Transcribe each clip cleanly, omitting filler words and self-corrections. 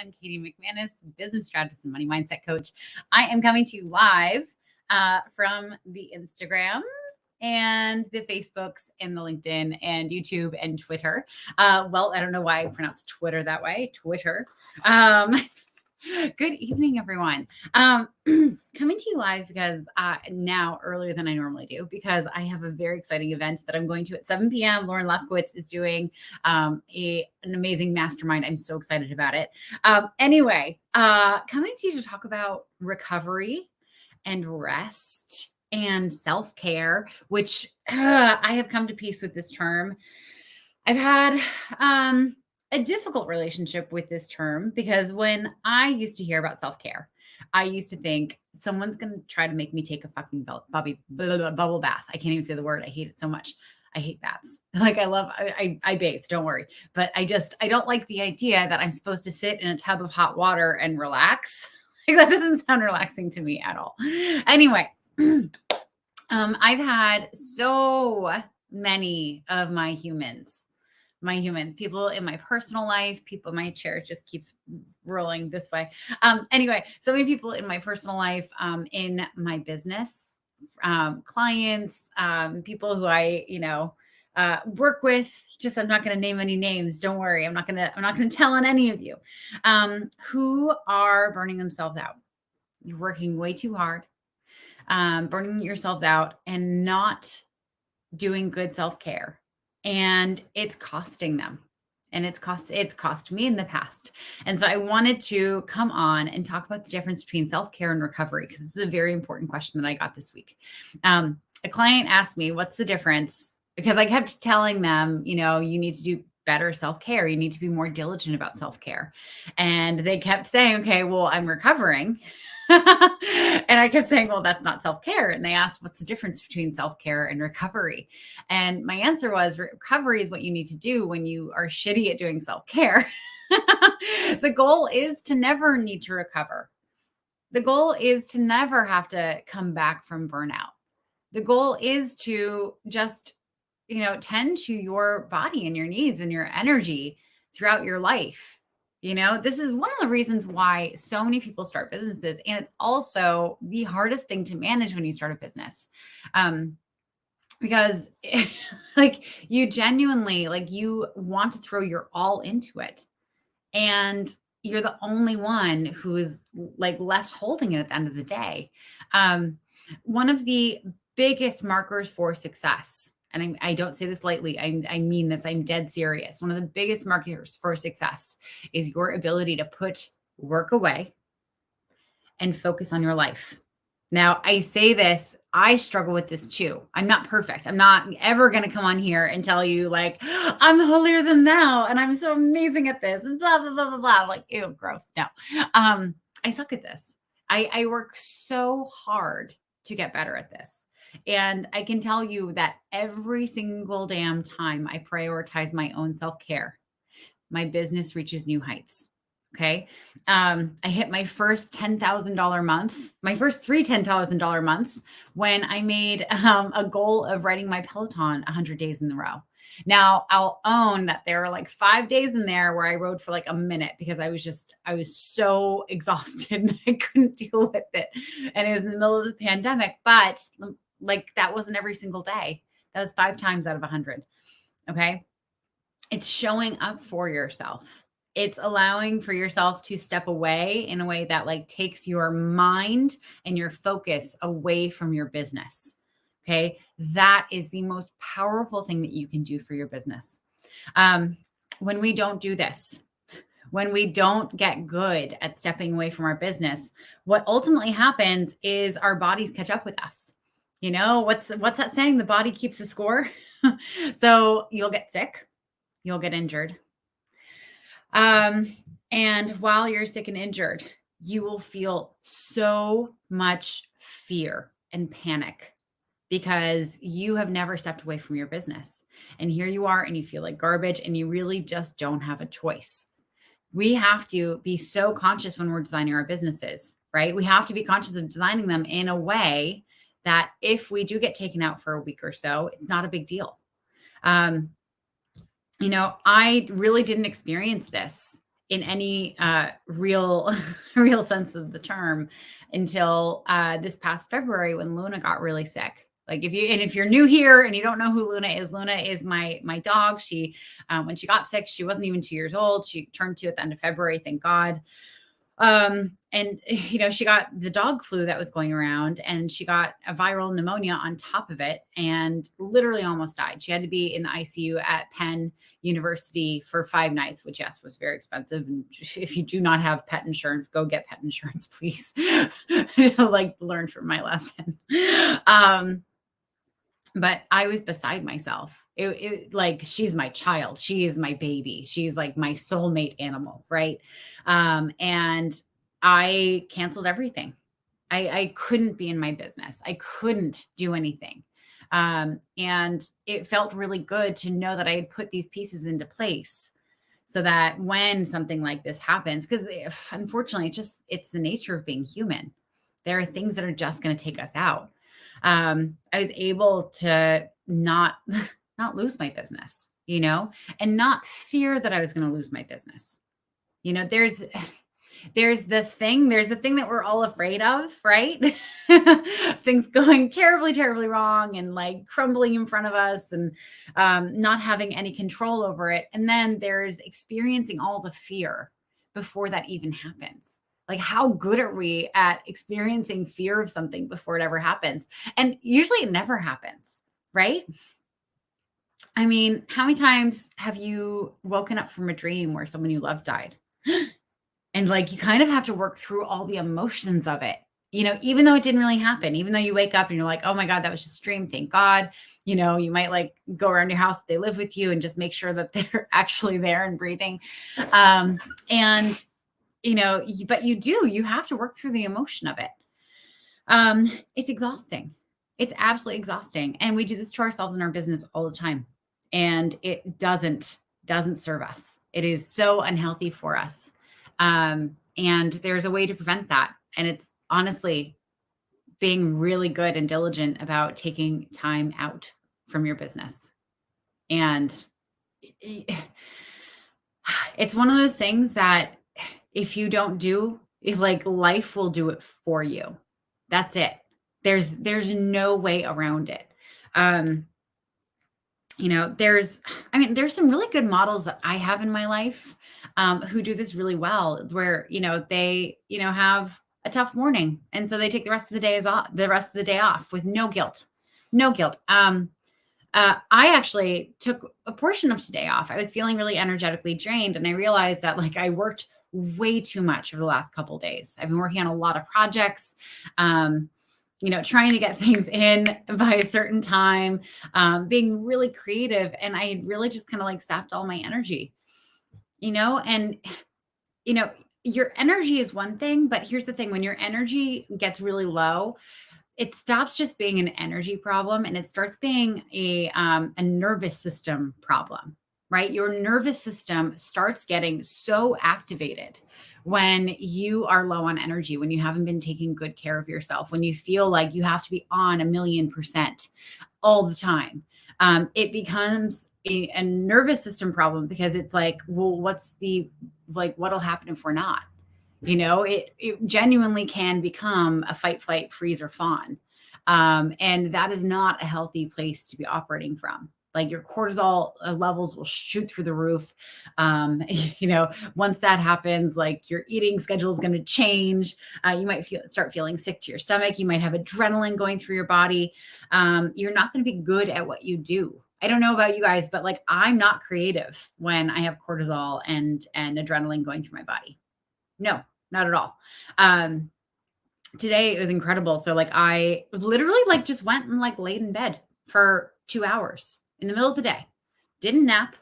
I'm Katie McManus, business strategist and money mindset coach. I am coming to you live from the Instagram and the Facebooks and the LinkedIn and YouTube and Twitter. Well, I don't know why I pronounce Twitter that way. Twitter. Good evening, everyone. Coming to you live because now earlier than I normally do, because I have a very exciting event that I'm going to at 7 p.m. Lauren Lefkowitz is doing an amazing mastermind. I'm so excited about it. Anyway, coming to you to talk about recovery and rest and self-care, which I have come to peace with this term. I've had a difficult relationship with this term because when I used to hear about self-care, I used to think someone's going to try to make me take a fucking bubble bath. I can't even say the word. I hate it so much. I hate baths. Like I bathe, don't worry. But I don't like the idea that I'm supposed to sit in a tub of hot water and relax. Like that doesn't sound relaxing to me at all. Anyway, I've had so many of my humans, people in my personal life, my chair just keeps rolling this way. Anyway, so many people in my personal life, in my business, clients, people who I, work with. Just, I'm not going to name any names. Don't worry. I'm not going to tell on any of you, who are burning themselves out. You're working way too hard, burning yourselves out and not doing good self-care. And it's costing them. And it's cost me in the past. And so I wanted to come on and talk about the difference between self-care and recovery, because this is a very important question that I got this week. A client asked me, what's the difference? Because I kept telling them, you need to do better self-care. You need to be more diligent about self-care. And they kept saying, okay, well, I'm recovering. And I kept saying, well, that's not self-care. And they asked, what's the difference between self-care and recovery? And my answer was, recovery is what you need to do when you are shitty at doing self-care. The goal is to never need to recover. The goal is to never have to come back from burnout. The goal is to just, tend to your body and your needs and your energy throughout your life. This is one of the reasons why so many people start businesses. And it's also the hardest thing to manage when you start a business. Because you genuinely, you want to throw your all into it. And you're the only one who is left holding it at the end of the day. One of the biggest markers for success, and I don't say this lightly, I mean this, I'm dead serious. One of the biggest markers for success is your ability to put work away and focus on your life. Now, I say this, I struggle with this too. I'm not perfect. I'm not ever going to come on here and tell you I'm holier than thou and I'm so amazing at this and blah, blah, blah, blah, blah. Ew, gross. No, I suck at this. I work so hard to get better at this. And I can tell you that every single damn time I prioritize my own self-care, my business reaches new heights. Okay. I hit my first $10,000 month, my first three $10,000 months when I made a goal of riding my Peloton 100 days in a row. Now I'll own that there were 5 days in there where I rode for a minute because I was so exhausted and I couldn't deal with it. And it was in the middle of the pandemic, but that wasn't every single day. That was 5 times out of 100. Okay. It's showing up for yourself. It's allowing for yourself to step away in a way that takes your mind and your focus away from your business. Okay. That is the most powerful thing that you can do for your business. When we don't do this, when we don't get good at stepping away from our business, what ultimately happens is our bodies catch up with us. What's that saying? The body keeps the score. So you'll get sick, you'll get injured. And while you're sick and injured, you will feel so much fear and panic because you have never stepped away from your business. And here you are and you feel like garbage and you really just don't have a choice. We have to be so conscious when we're designing our businesses, right? We have to be conscious of designing them in a way that if we do get taken out for a week or so, it's not a big deal. I really didn't experience this in any real real sense of the term until this past February when Luna got really sick. Like if you're new here and you don't know who Luna is my dog. She when she got sick, she wasn't even 2 years old. She turned 2 at the end of February, thank God. And she got the dog flu that was going around, and she got a viral pneumonia on top of it and literally almost died. She had to be in the ICU at Penn University for 5 nights, which, yes, was very expensive. And if you do not have pet insurance, go get pet insurance, please. Like, learn from my lesson. But I was beside myself. Like, she's my child. She is my baby. She's like my soulmate animal, right? And I canceled everything. I couldn't be in my business. I couldn't do anything. And it felt really good to know that I had put these pieces into place so that when something like this happens, because unfortunately, it's the nature of being human. There are things that are just going to take us out. I was able to not not lose my business, and not fear that I was going to lose my business. There's the thing that we're all afraid of, right? Things going terribly, terribly wrong and like crumbling in front of us, and not having any control over it. And then there's experiencing all the fear before that even happens. Like, how good are we at experiencing fear of something before it ever happens? And usually it never happens, right? I mean, how many times have you woken up from a dream where someone you love died? And like, you kind of have to work through all the emotions of it, even though it didn't really happen, even though you wake up and you're like, oh my God, that was just a dream. Thank God. You might like go around your house, they live with you, and just make sure that they're actually there and breathing. And but you have to work through the emotion of it. It's exhausting. It's absolutely exhausting. And we do this to ourselves in our business all the time. And it doesn't serve us. It is so unhealthy for us. And there's a way to prevent that. And it's honestly being really good and diligent about taking time out from your business. And it's one of those things that if you don't do, like, life will do it for you. That's it. There's no way around it. There's some really good models that I have in my life, who do this really well, where, they, have a tough morning. And so they take the rest of the day off with no guilt. I actually took a portion of today off. I was feeling really energetically drained, and I realized that like I worked way too much over the last couple of days. I've been working on a lot of projects, trying to get things in by a certain time, being really creative. And I had really just kind of like sapped all my energy, and, your energy is one thing, but here's the thing: when your energy gets really low, it stops just being an energy problem and it starts being a nervous system problem, right? Your nervous system starts getting so activated when you are low on energy, when you haven't been taking good care of yourself, when you feel like you have to be on 1,000,000% all the time. It becomes a nervous system problem, because it's like, well, what'll happen if we're not? It genuinely can become a fight, flight, freeze, or fawn. And that is not a healthy place to be operating from. Like, your cortisol levels will shoot through the roof. Once that happens, like, your eating schedule is going to change. You might start feeling sick to your stomach. You might have adrenaline going through your body. You're not going to be good at what you do. I don't know about you guys, but like, I'm not creative when I have cortisol and adrenaline going through my body. No, not at all. Today it was incredible. So like, I literally like just went and like laid in bed for 2 hours in the middle of the day. Didn't nap,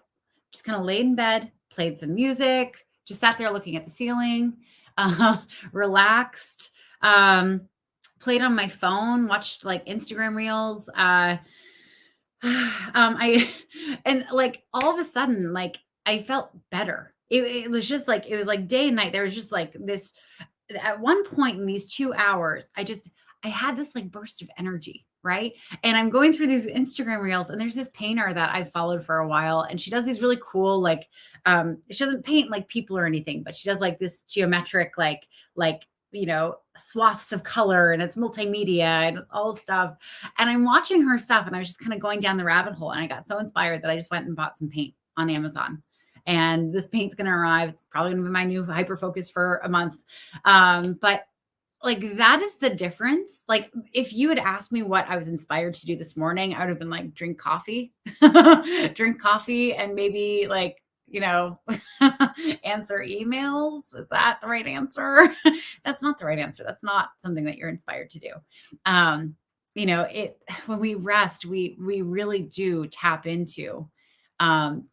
just kind of laid in bed, played some music, just sat there looking at the ceiling, relaxed, played on my phone, watched like Instagram reels. And like, all of a sudden, like, I felt better. It was just like, it was like day and night. There was just like this, at one point in these 2 hours, I had this like burst of energy. right? And I'm going through these Instagram reels, and there's this painter that I've followed for a while, and she does these really cool, like, she doesn't paint like people or anything, but she does like this geometric, like, swaths of color, and it's multimedia and it's all stuff. And I'm watching her stuff, and I was just kind of going down the rabbit hole, and I got so inspired that I just went and bought some paint on Amazon. And this paint's going to arrive. It's probably going to be my new hyper focus for a month. But like, that is the difference. Like, if you had asked me what I was inspired to do this morning, I would have been like, drink coffee, drink coffee, and maybe like, answer emails. Is that the right answer? That's not the right answer. That's not something that you're inspired to do. When we rest, we really do tap into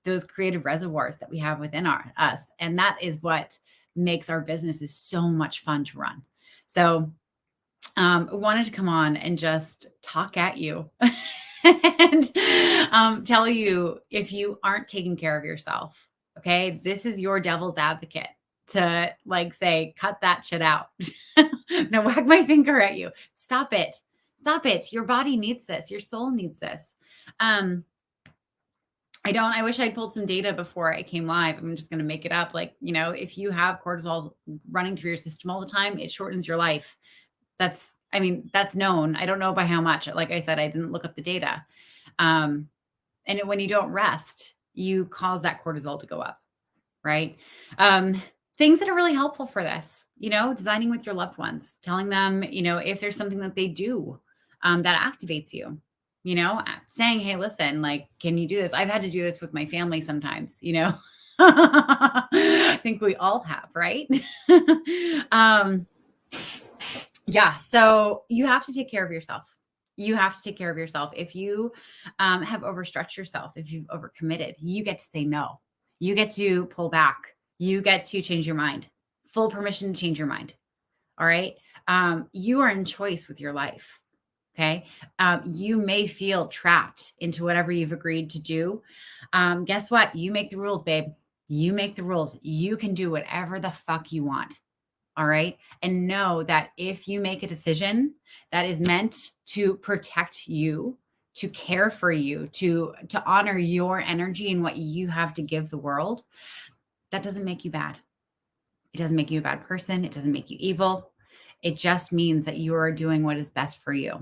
those creative reservoirs that we have within us. And that is what makes our businesses so much fun to run. So I wanted to come on and just talk at you and tell you, if you aren't taking care of yourself, okay, this is your devil's advocate to like say, cut that shit out. Now whack my finger at you. Stop it. Stop it. Your body needs this. Your soul needs this. I wish I'd pulled some data before I came live. I'm just going to make it up. Like, if you have cortisol running through your system all the time, it shortens your life. That's known. I don't know by how much. Like I said, I didn't look up the data. And when you don't rest, you cause that cortisol to go up, right? Things that are really helpful for this, designing with your loved ones, telling them, if there's something that they do that activates you, saying, hey, listen, like, can you do this? I've had to do this with my family sometimes, I think we all have, right? Yeah. So you have to take care of yourself. You have to take care of yourself. If you have overstretched yourself, if you've overcommitted, you get to say no. You get to pull back. You get to change your mind. Full permission to change your mind. All right. You are in choice with your life. Okay. You may feel trapped into whatever you've agreed to do. Guess what? You make the rules, babe. You make the rules. You can do whatever the fuck you want. All right. And know that if you make a decision that is meant to protect you, to care for you, to honor your energy and what you have to give the world, that doesn't make you bad. It doesn't make you a bad person. It doesn't make you evil. It just means that you are doing what is best for you.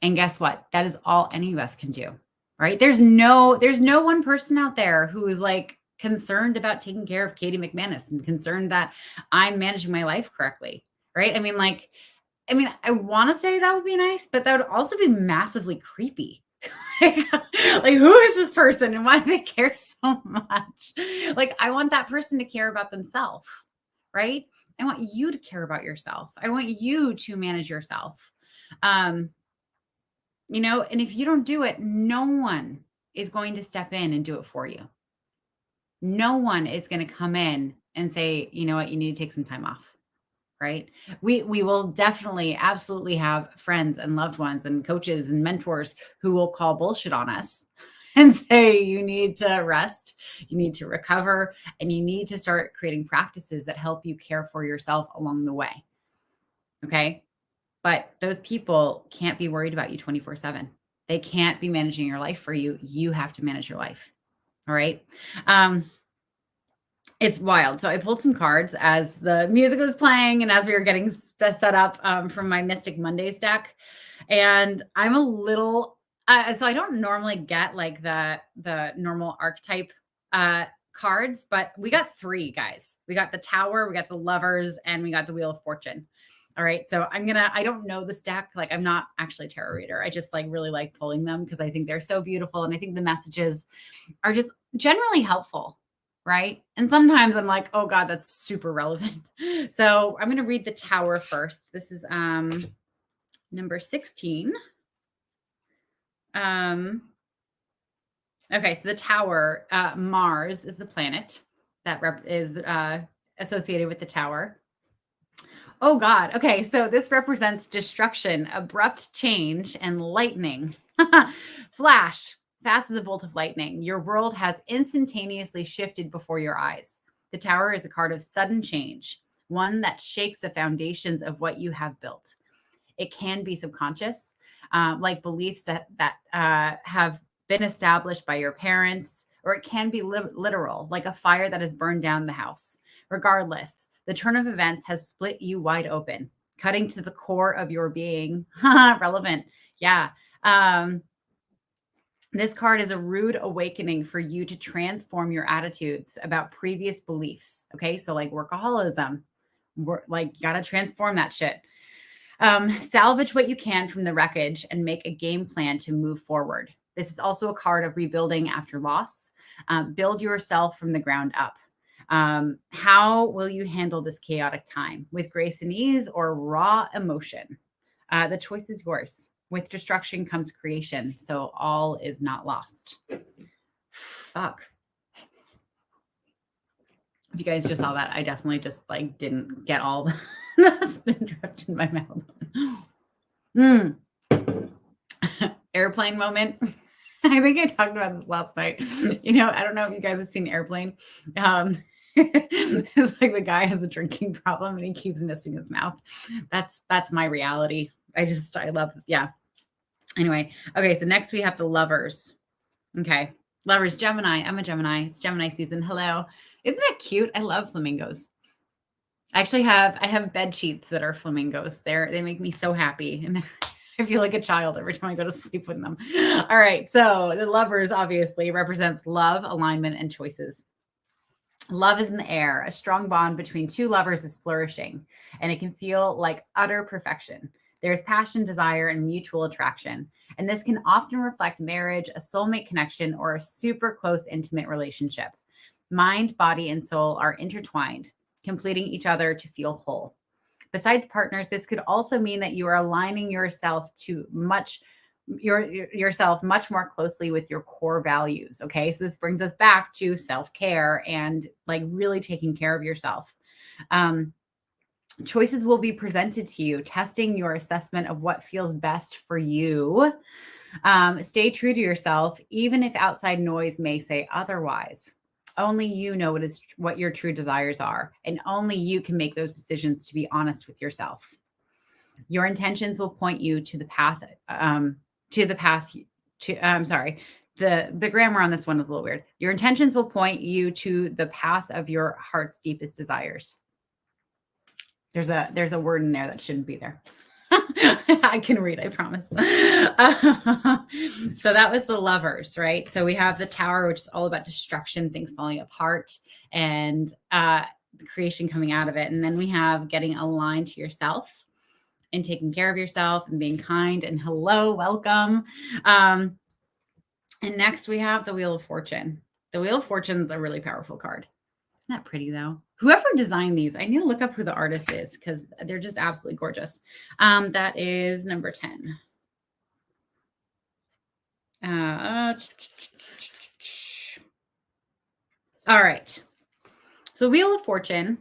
And guess what? That is all any of us can do, right? There's no one person out there who is like concerned about taking care of Katie McManus and concerned that I'm managing my life correctly, right? I want to say that would be nice, but that would also be massively creepy. like who is this person and why do they care so much? Like, I want that person to care about themselves, right? I want you to care about yourself. I want you to manage yourself. And if you don't do it, no one is going to step in and do it for you. No one is going to come in and say, you know what, you need to take some time off, right? We will definitely, absolutely have friends and loved ones and coaches and mentors who will call bullshit on us and say, you need to rest, you need to recover, and you need to start creating practices that help you care for yourself along the way. Okay. But those people can't be worried about you 24/7. They can't be managing your life for you. You have to manage your life. All right. It's wild. So I pulled some cards as the music was playing and as we were getting set up from my Mystic Mondays deck. And I'm a little, so I don't normally get like the normal archetype cards, but we got 3, guys. We got the Tower, we got the Lovers, and we got the Wheel of Fortune. All right. So I don't know this deck. Like, I'm not actually a tarot reader. I just like really like pulling them because I think they're so beautiful. And I think the messages are just generally helpful. Right. And sometimes I'm like, oh God, that's super relevant. So I'm going to read the Tower first. This is number 16. Okay. So the Tower, Mars is the planet that is associated with the Tower. Oh God. Okay. So this represents destruction, abrupt change, and lightning. Flash, fast as a bolt of lightning. Your world has instantaneously shifted before your eyes. The Tower is a card of sudden change, one that shakes the foundations of what you have built. It can be subconscious. like beliefs that have been established by your parents, or it can be literal, like a fire that has burned down the house. Regardless, the turn of events has split you wide open, cutting to the core of your being. Relevant. Yeah. This card is a rude awakening for you to transform your attitudes about previous beliefs. Okay. So, like workaholism, like, you got to transform that shit. Salvage what you can from the wreckage and make a game plan to move forward. This is also a card of rebuilding after loss. Build yourself from the ground up. How will you handle this chaotic time? With grace and ease or raw emotion? The choice is yours. With destruction comes creation, so all is not lost. Fuck. If you guys just saw that, I definitely just like didn't get all that's been dropped in my mouth. Airplane moment. I think I talked about this last night. I don't know if you guys have seen Airplane. It's like the guy has a drinking problem and he keeps missing his mouth. That's my reality. I love, yeah. Anyway, okay, so next we have the Lovers. Okay, Lovers, Gemini. I'm a Gemini. It's Gemini season. Hello. Isn't that cute? I love flamingos. I have bed sheets that are flamingos. They make me so happy. And I feel like a child every time I go to sleep with them. All right, so the Lovers obviously represents love, alignment, and choices. Love is in the air. A strong bond between two lovers is flourishing, and it can feel like utter perfection. There's passion, desire, and mutual attraction. And this can often reflect marriage, a soulmate connection, or a super close, intimate relationship. Mind, body, and soul are intertwined, completing each other to feel whole. Besides partners, this could also mean that you are aligning yourself much more closely with your core values. Okay. So this brings us back to self-care and like really taking care of yourself. Choices will be presented to you, testing your assessment of what feels best for you. Stay true to yourself, even if outside noise may say otherwise. Only you know what your true desires are, and only you can make those decisions to be honest with yourself. Your intentions will point you to the path. I'm sorry. The grammar on this one is a little weird. Your intentions will point you to the path of your heart's deepest desires. There's a word in there that shouldn't be there. I can read, I promise. So that was the Lovers, right? So we have the Tower, which is all about destruction, things falling apart, and the creation coming out of it. And then we have getting aligned to yourself and taking care of yourself and being kind. And hello, welcome. And next we have the Wheel of Fortune. The Wheel of Fortune is a really powerful card. Isn't that pretty though? Whoever designed these, I need to look up who the artist is because they're just absolutely gorgeous. That is number 10. All right. So Wheel of Fortune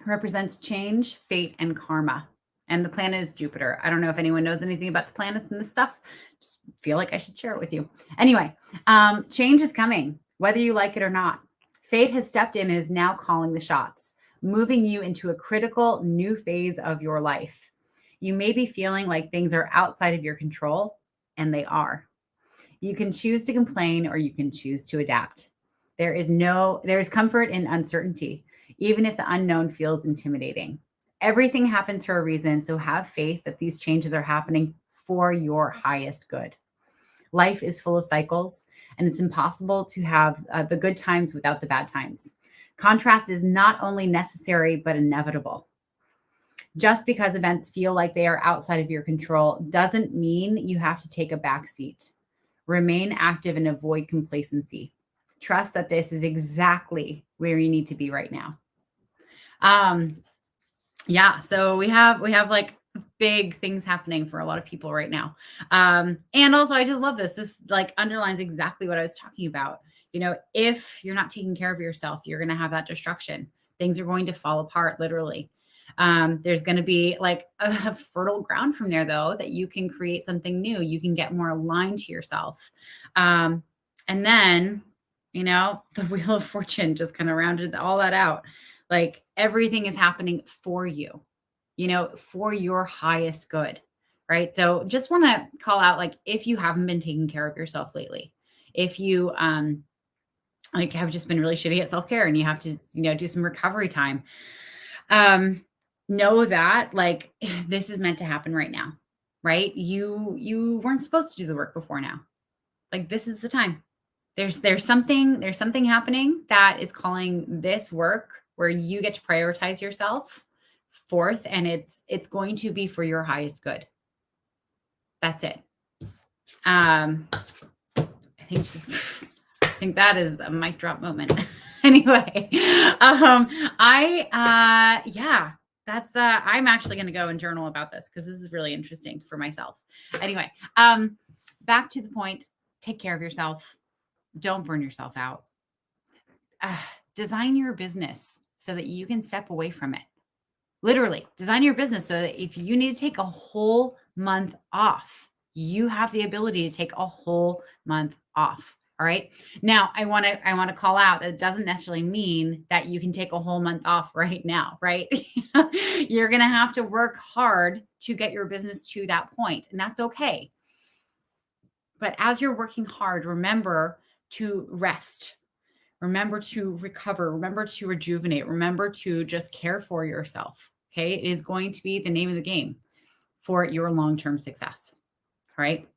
represents change, fate, and karma. And the planet is Jupiter. I don't know if anyone knows anything about the planets and this stuff. Just feel like I should share it with you. Anyway, change is coming, whether you like it or not. Fate has stepped in and is now calling the shots, moving you into a critical new phase of your life. You may be feeling like things are outside of your control, and they are. You can choose to complain or you can choose to adapt. There is comfort in uncertainty, even if the unknown feels intimidating. Everything happens for a reason, so have faith that these changes are happening for your highest good. Life is full of cycles, and it's impossible to have the good times without the bad times. Contrast is not only necessary, but inevitable. Just because events feel like they are outside of your control doesn't mean you have to take a back seat. Remain active and avoid complacency. Trust that this is exactly where you need to be right now. Yeah, so we have like big things happening for a lot of people right now. And also I just love this. This like underlines exactly what I was talking about. If you're not taking care of yourself, you're going to have that destruction. Things are going to fall apart, literally. There's going to be like a fertile ground from there, though, that you can create something new. You can get more aligned to yourself. And then, the Wheel of Fortune just kind of rounded all that out. Like everything is happening for you, for your highest good. right? So just want to call out, like, if you haven't been taking care of yourself lately, if you like have just been really shitty at self-care and you have to, do some recovery time, um, know that, like, this is meant to happen right now, right? You weren't supposed to do the work before now. Like, this is the time. There's something happening that is calling this work where you get to prioritize yourself forth, and it's going to be for your highest good. That's it. Um, I think that is a mic drop moment. Anyway, yeah, I'm actually going to go and journal about this because this is really interesting for myself. Anyway, back to the point. Take care of yourself. Don't burn yourself out. uh, Design your business so that you can step away from it. Literally, design your business so that if you need to take a whole month off, you have the ability to take a whole month off. All right. Now, I want to call out that it doesn't necessarily mean that you can take a whole month off right now, right? You're going to have to work hard to get your business to that point, and that's okay. But as you're working hard, remember to rest. Remember to recover. Remember to rejuvenate. Remember to just care for yourself. Okay. It is going to be the name of the game for your long-term success. All right.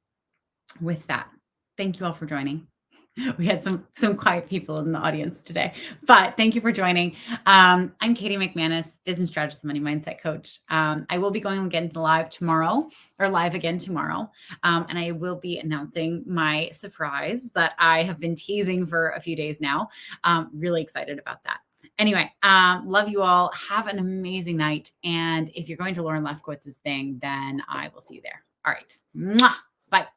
With that, thank you all for joining. We had some quiet people in the audience today, but thank you for joining. I'm Katie McManus, business strategist, money mindset coach. I will be going again live again tomorrow. And I will be announcing my surprise that I have been teasing for a few days now. Really excited about that. Anyway, love you all. Have an amazing night. And if you're going to Lauren Lefkowitz's thing, then I will see you there. All right. Mwah. Bye.